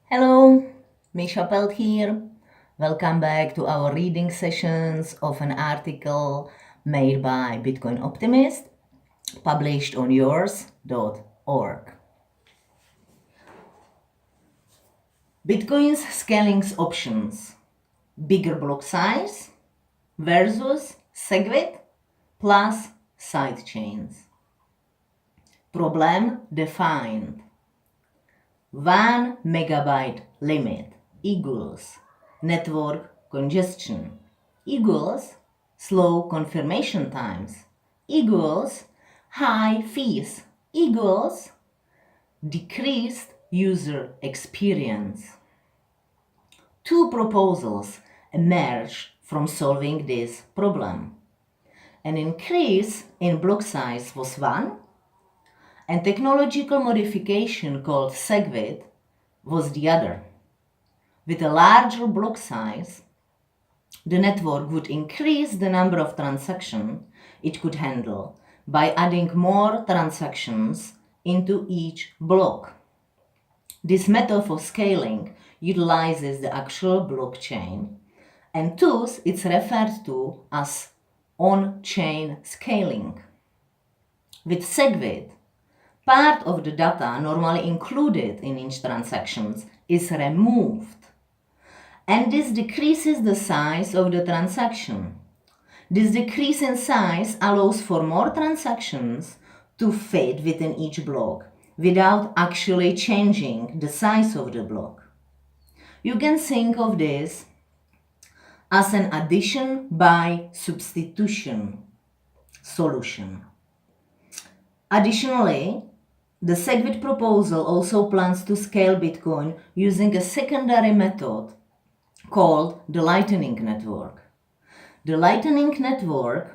Hello, Misha Pelt here. Welcome back to our reading sessions of an article made by Bitcoin Optimist, published on yours.org. Bitcoin's scaling options: bigger block size versus Segwit plus sidechains. Problem defined. 1 megabyte limit equals network congestion equals slow confirmation times equals high fees equals decreased user experience. Two proposals emerged from solving this problem. An increase in block size was one, and technological modification called Segwit was the other. With a larger block size, the network would increase the number of transactions it could handle by adding more transactions into each block. This method of scaling utilizes the actual blockchain, and thus it's referred to as on-chain scaling. With Segwit, part of the data normally included in each transaction is removed, and this decreases the size of the transaction. This decrease in size allows for more transactions to fit within each block without actually changing the size of the block. You can think of this as an addition by substitution solution. Additionally, the Segwit proposal also plans to scale Bitcoin using a secondary method called the Lightning Network. The Lightning Network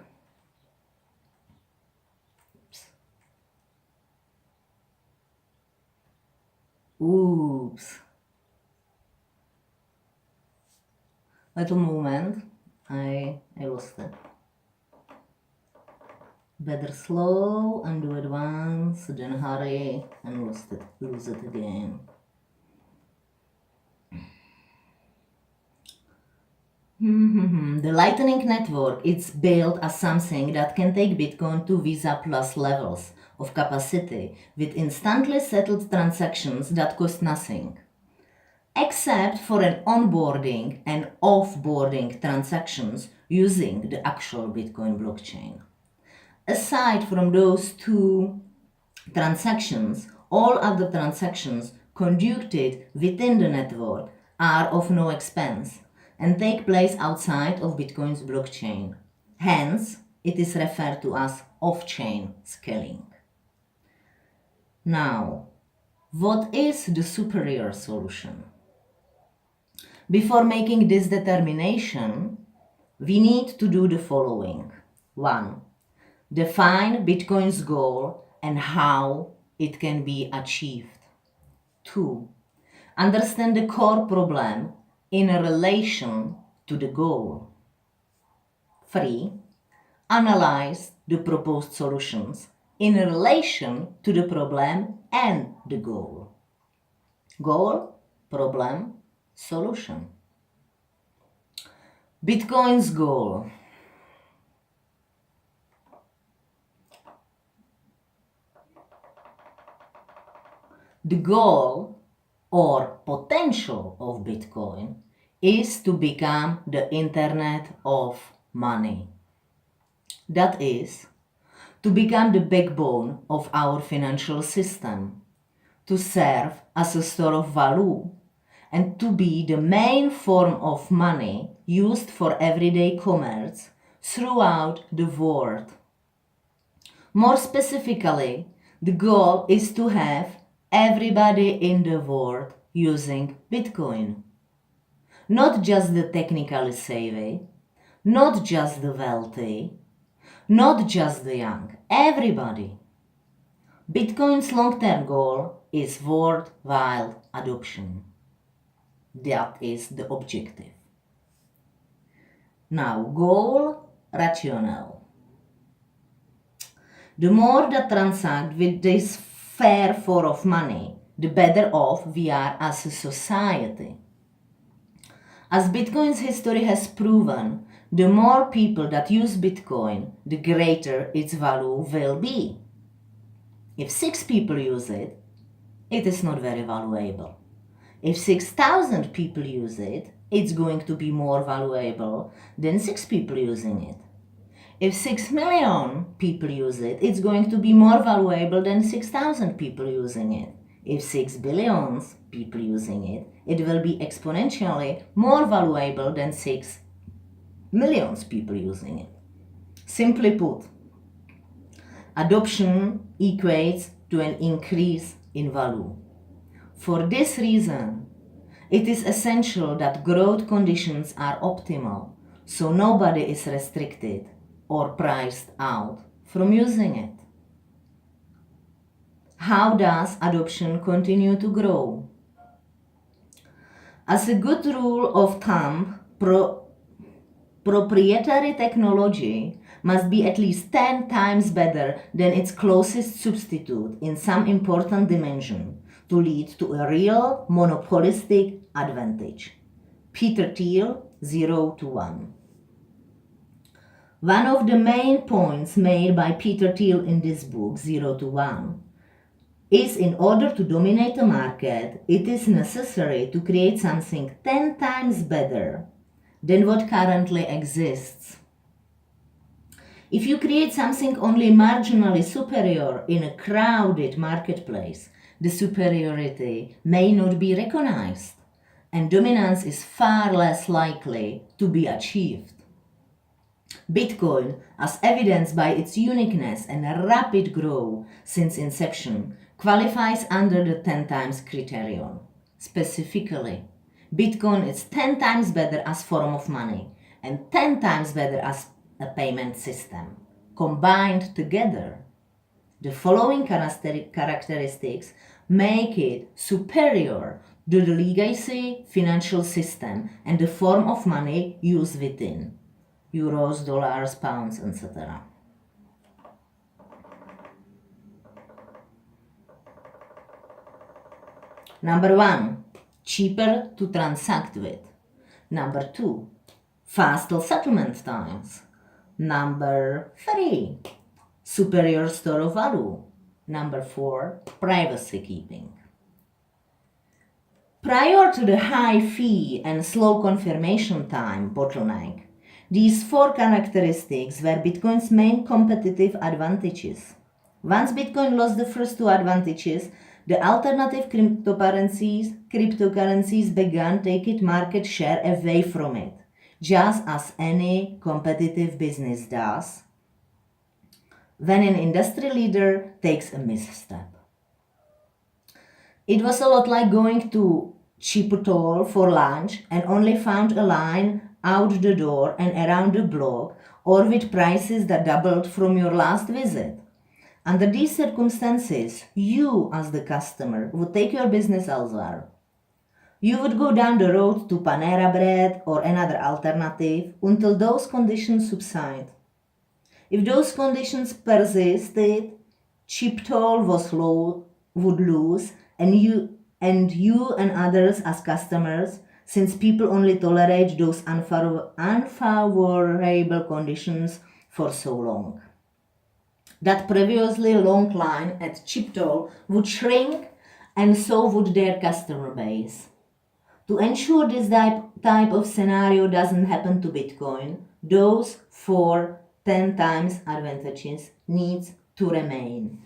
little moment, I lost it. Better slow and do it once, then hurry and lose it again. The Lightning Network is built as something that can take Bitcoin to Visa Plus levels of capacity with instantly settled transactions that cost nothing, except for an onboarding and offboarding transactions using the actual Bitcoin blockchain. Aside from those two transactions, all other transactions conducted within the network are of no expense and take place outside of Bitcoin's blockchain. Hence, it is referred to as off-chain scaling. Now, what is the superior solution? Before making this determination, we need to do the following. 1. Define Bitcoin's goal and how it can be achieved. 2. Understand the core problem in relation to the goal. 3. Analyze the proposed solutions in relation to the problem and the goal. Goal, problem, solution. Bitcoin's goal. The goal or potential of Bitcoin is to become the Internet of Money. That is, to become the backbone of our financial system, to serve as a store of value, and to be the main form of money used for everyday commerce throughout the world. More specifically, the goal is to have everybody in the world using Bitcoin. Not just the technically savvy, not just the wealthy, not just the young, everybody. Bitcoin's long-term goal is worldwide adoption. That is the objective. Now, goal rationale. The more that transact with this fair form of money, the better off we are as a society. As Bitcoin's history has proven, the more people that use Bitcoin, the greater its value will be. If 6 people use it, it is not very valuable. If 6,000 people use it, it's going to be more valuable than 6 people using it. If 6 million people use it, it's going to be more valuable than 6,000 people using it. If 6 billions people using it, it will be exponentially more valuable than 6 millions people using it. Simply put, adoption equates to an increase in value. For this reason, it is essential that growth conditions are optimal, so nobody is restricted or priced out from using it. How does adoption continue to grow? As a good rule of thumb, proprietary technology must be at least 10 times better than its closest substitute in some important dimension to lead to a real monopolistic advantage. Peter Thiel, 0 to 1. One of the main points made by Peter Thiel in this book, 0 to 1, is in order to dominate a market, it is necessary to create something 10 times better than what currently exists. If you create something only marginally superior in a crowded marketplace, the superiority may not be recognized, and dominance is far less likely to be achieved. Bitcoin, as evidenced by its uniqueness and rapid growth since inception, qualifies under the 10 times criterion. Specifically, Bitcoin is 10 times better as form of money and 10 times better as a payment system. Combined together, the following characteristics make it superior to the legacy financial system and the form of money used within euros, dollars, pounds, etc. Number 1, cheaper to transact with. Number 2, faster settlement times. Number 3, superior store of value. Number 4, privacy keeping. Prior to the high fee and slow confirmation time bottleneck, these 4 characteristics were Bitcoin's main competitive advantages. Once Bitcoin lost the first 2 advantages, the alternative cryptocurrencies began taking market share away from it, just as any competitive business does when an industry leader takes a misstep. It was a lot like going to Chipotle for lunch and only found a line out the door and around the block, or with prices that doubled from your last visit. Under these circumstances, you as the customer would take your business elsewhere. You would go down the road to Panera Bread or another alternative until those conditions subside. If those conditions persisted, Chipotle would lose, and you and others as customers, since people only tolerate those unfavorable conditions for so long. That previously long line at Chipotle would shrink, and so would their customer base. To ensure this type of scenario doesn't happen to Bitcoin, those 4 10 times advantages need to remain.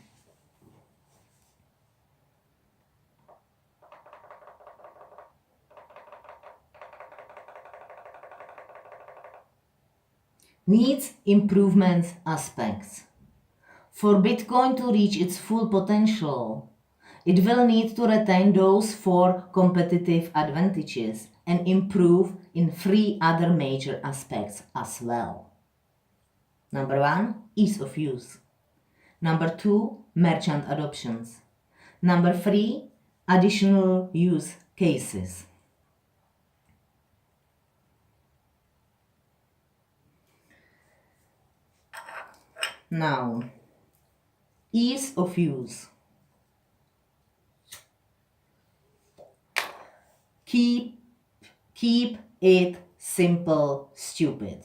Needs improvement aspects. For Bitcoin to reach its full potential, it will need to retain those 4 competitive advantages and improve in 3 other major aspects as well. Number 1, ease of use. Number 2, merchant adoptions. Number 3, additional use cases. Now, ease of use. Keep it simple, stupid.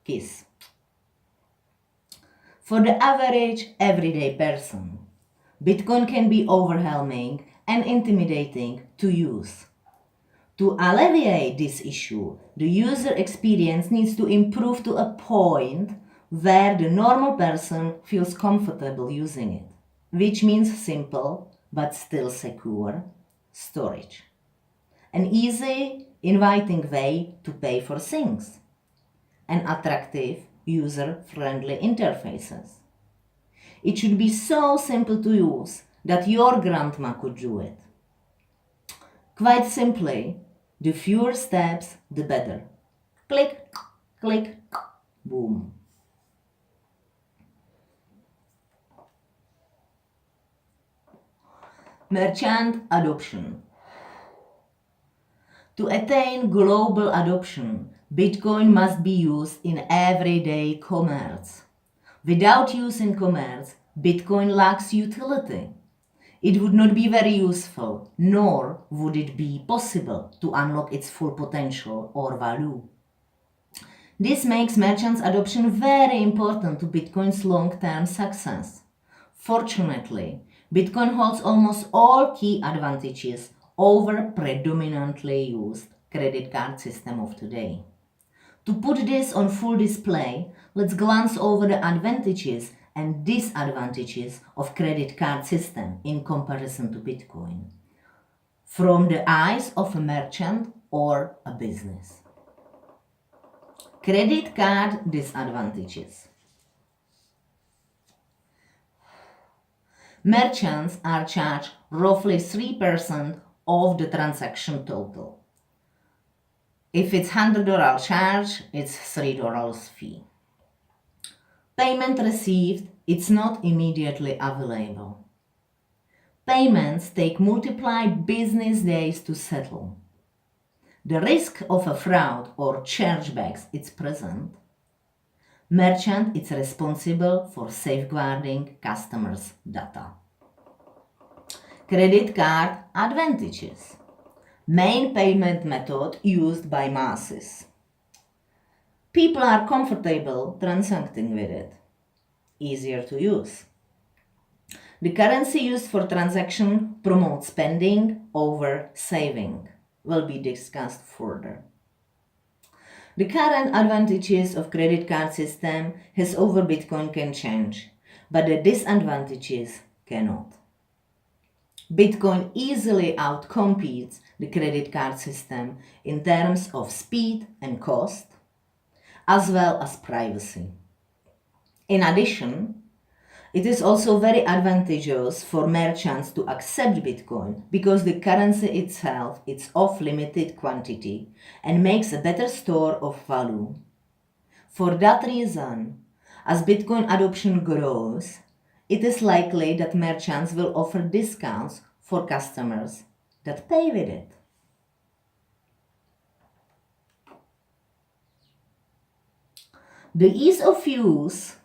Kiss. For the average, everyday person, Bitcoin can be overwhelming and intimidating to use. To alleviate this issue, the user experience needs to improve to a point where the normal person feels comfortable using it, which means simple but still secure storage. An easy, inviting way to pay for things, and attractive, user-friendly interfaces. It should be so simple to use that your grandma could do it. Quite simply, the fewer steps, the better. Click, click, boom. Merchant adoption. To attain global adoption, Bitcoin must be used in everyday commerce. Without use in commerce, Bitcoin lacks utility. It would not be very useful, nor would it be possible to unlock its full potential or value. This makes merchants' adoption very important to Bitcoin's long-term success. Fortunately, Bitcoin holds almost all key advantages over predominantly used credit card system of today. To put this on full display, let's glance over the advantages and disadvantages of credit card system in comparison to Bitcoin from the eyes of a merchant or a business. Credit card disadvantages. Merchants are charged roughly 3% of the transaction total. If it's $100 charge, it's $3 fee. Payment received, it's not immediately available. Payments take multiplied business days to settle. The risk of a fraud or chargebacks is present. Merchant is responsible for safeguarding customers' data. Credit card advantages. Main payment method used by masses. People are comfortable transacting with it. Easier to use. The currency used for transaction promotes spending over saving. Will be discussed further. The current advantages of credit card system has over Bitcoin can change, but the disadvantages cannot. Bitcoin easily outcompetes the credit card system in terms of speed and cost, as well as privacy. In addition, it is also very advantageous for merchants to accept Bitcoin because the currency itself is of limited quantity and makes a better store of value. For that reason, as Bitcoin adoption grows, it is likely that merchants will offer discounts for customers that pay with it. The ease of use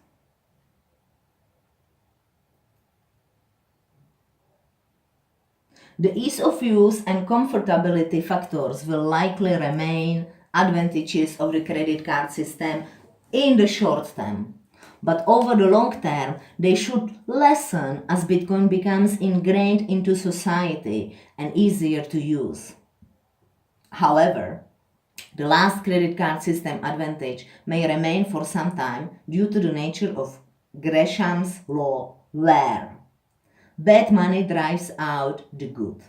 and comfortability factors will likely remain advantages of the credit card system in the short term. But over the long term, they should lessen as Bitcoin becomes ingrained into society and easier to use. However, the last credit card system advantage may remain for some time due to the nature of Gresham's law, where bad money drives out the good.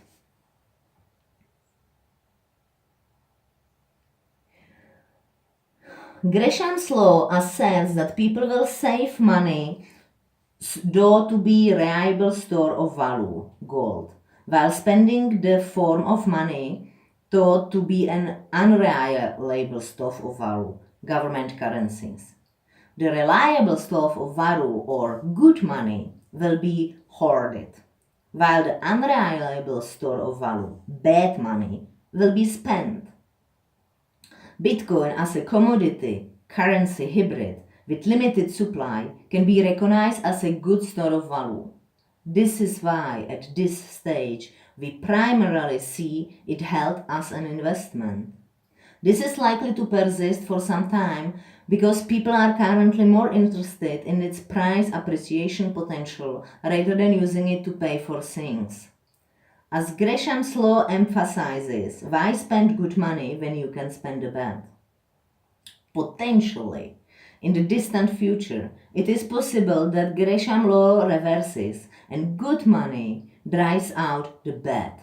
Gresham's law asserts that people will save money though to be reliable store of value, gold, while spending the form of money thought to be an unreliable stuff of value, government currencies. The reliable stuff of value or good money will be hoarded, while the unreliable store of value, bad money, will be spent. Bitcoin as a commodity currency hybrid with limited supply can be recognized as a good store of value. This is why at this stage we primarily see it held as an investment. This is likely to persist for some time because people are currently more interested in its price appreciation potential rather than using it to pay for things. As Gresham's law emphasizes, why spend good money when you can spend a bad? Potentially, in the distant future, it is possible that Gresham law reverses and good money drives out the bad.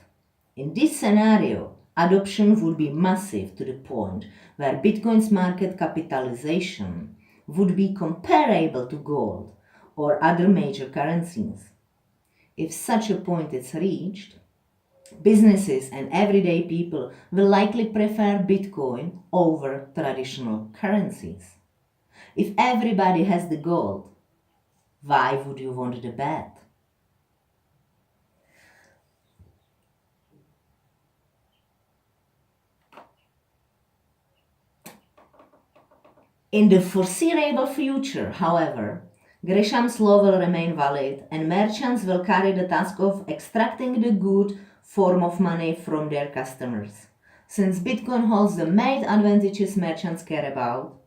In this scenario, adoption would be massive to the point where Bitcoin's market capitalization would be comparable to gold or other major currencies. If such a point is reached, businesses and everyday people will likely prefer Bitcoin over traditional currencies. If everybody has the gold, why would you want the bad? In the foreseeable future, however, Gresham's law will remain valid and merchants will carry the task of extracting the good form of money from their customers. Since Bitcoin holds the main advantages merchants care about,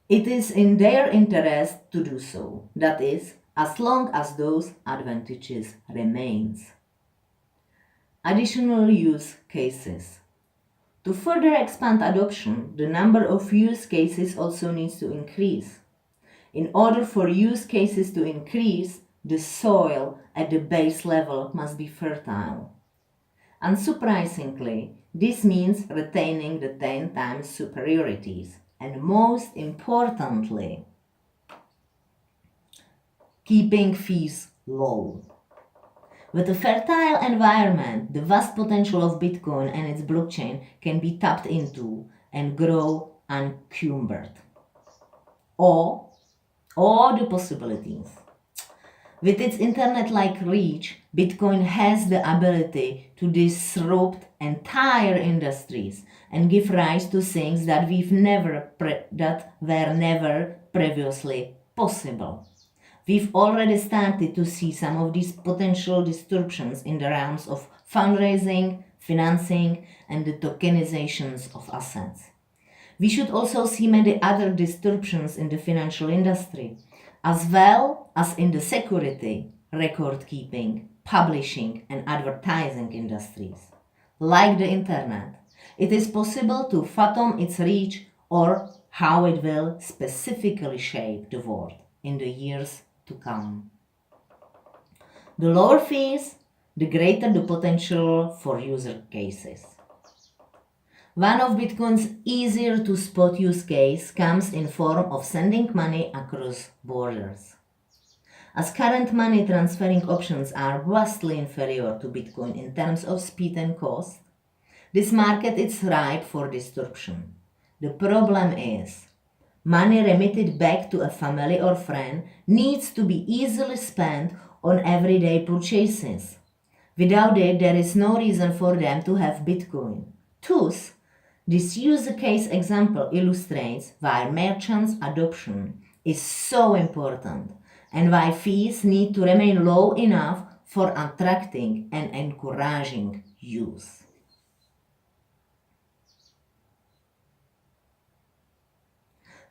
it is in their interest to do so, that is, as long as those advantages remains. Additional use cases. To further expand adoption, the number of use cases also needs to increase. In order for use cases to increase, the soil at the base level must be fertile. Unsurprisingly, this means retaining the 10 times superiorities, and most importantly, keeping fees low. With a fertile environment, the vast potential of Bitcoin and its blockchain can be tapped into and grow unencumbered. Or the possibilities. With its internet-like reach, Bitcoin has the ability to disrupt entire industries and give rise to things that were never previously possible. We've already started to see some of these potential disruptions in the realms of fundraising, financing, and the tokenizations of assets. We should also see many other disruptions in the financial industry, as well as in the security, record keeping, publishing, and advertising industries. Like the internet, it is possible to fathom its reach or how it will specifically shape the world in the years to come. The lower fees, the greater the potential for user cases. One of Bitcoin's easier to spot use case comes in form of sending money across borders. As current money transferring options are vastly inferior to Bitcoin in terms of speed and cost, this market is ripe for disruption. The problem is, money remitted back to a family or friend needs to be easily spent on everyday purchases. Without it, there is no reason for them to have Bitcoin. Thus, this use case example illustrates why merchants' adoption is so important and why fees need to remain low enough for attracting and encouraging use.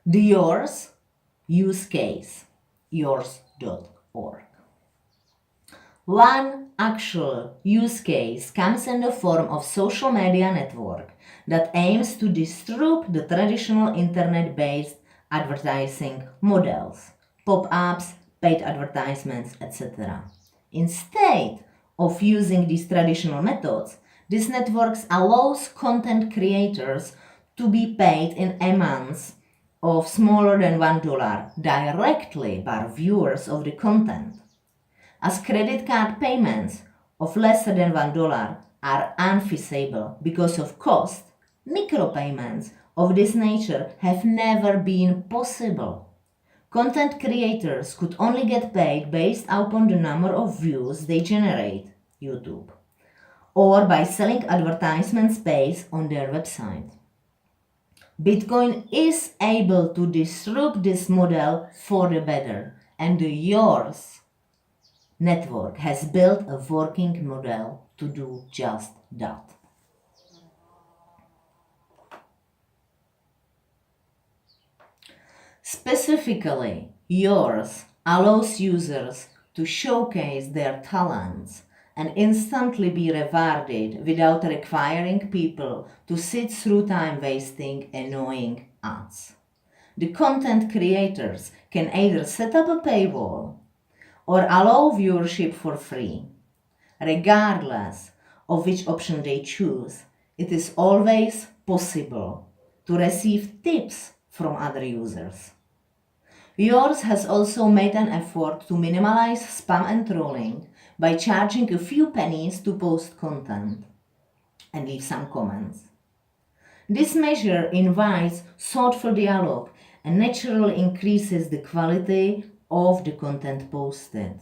The Yours use case, yours.org. One actual use case comes in the form of social media network that aims to disrupt the traditional internet-based advertising models, pop-ups, paid advertisements, etc. Instead of using these traditional methods, this network allows content creators to be paid in amounts of smaller than $1 directly by viewers of the content. As credit card payments of lesser than $1 are unfeasible because of cost, micropayments of this nature have never been possible. Content creators could only get paid based upon the number of views they generate, YouTube, or by selling advertisement space on their website. Bitcoin is able to disrupt this model for the better, and the Yours network has built a working model to do just that. Specifically, yours allows users to showcase their talents and instantly be rewarded without requiring people to sit through time-wasting, annoying ads. The content creators can either set up a paywall or allow viewership for free. Regardless of which option they choose, it is always possible to receive tips from other users. Yours has also made an effort to minimize spam and trolling by charging a few pennies to post content and leave some comments. This measure invites thoughtful dialogue and naturally increases the quality of the content posted,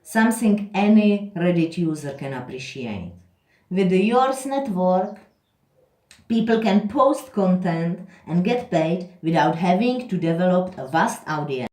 something any Reddit user can appreciate. With the Yours network, people can post content and get paid without having to develop a vast audience.